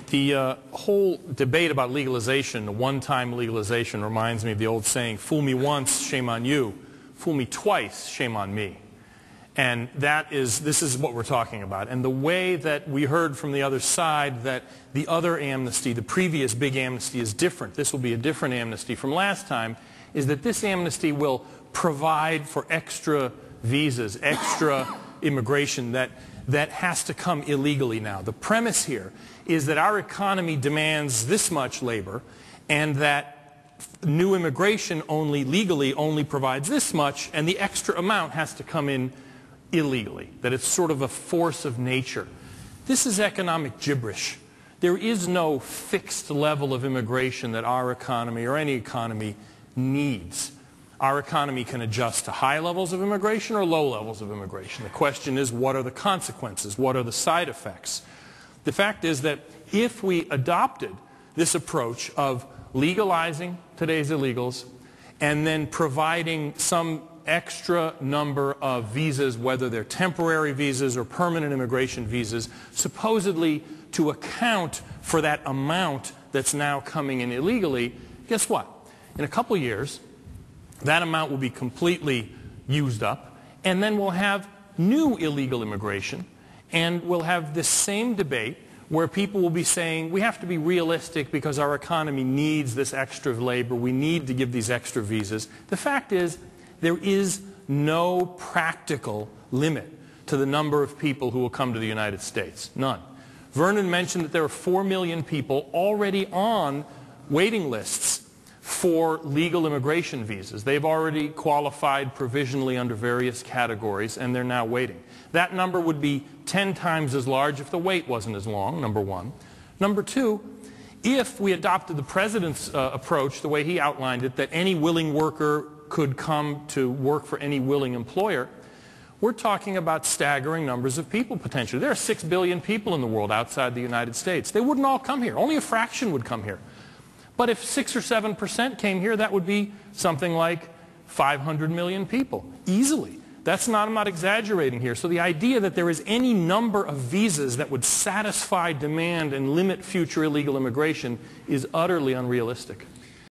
The whole debate about legalization, one-time legalization, reminds me of the old saying, fool me once, shame on you. Fool me twice, shame on me. And this is what we're talking about. And the way that we heard from the other side that the other amnesty, the previous big amnesty, is different, this will be a different amnesty from last time, is that this amnesty will provide for extra visas, extra immigration that has to come illegally now. The premise here is that our economy demands this much labor and that new immigration legally only provides this much, and the extra amount has to come in illegally, that it's sort of a force of nature. This is economic gibberish. There is no fixed level of immigration that our economy or any economy needs. Our economy can adjust to high levels of immigration or low levels of immigration. The question is, what are the consequences? What are the side effects? The fact is that if we adopted this approach of legalizing today's illegals and then providing some extra number of visas, whether they're temporary visas or permanent immigration visas, supposedly to account for that amount that's now coming in illegally, guess what? In a couple years, that amount will be completely used up, and then we'll have new illegal immigration, and we'll have this same debate where people will be saying, we have to be realistic because our economy needs this extra labor, we need to give these extra visas. The fact is, there is no practical limit to the number of people who will come to the United States. None. Vernon mentioned that there are 4 million people already on waiting lists for legal immigration visas. They've already qualified provisionally under various categories, and they're now waiting. That number would be 10 times as large if the wait wasn't as long, number one. Number two, if we adopted the President's approach, the way he outlined it, that any willing worker could come to work for any willing employer, we're talking about staggering numbers of people potentially. There are 6 billion people in the world outside the United States. They wouldn't all come here. Only a fraction would come here. But if 6 or 7% came here, that would be something like 500 million people, easily. I'm not exaggerating here. So the idea that there is any number of visas that would satisfy demand and limit future illegal immigration is utterly unrealistic.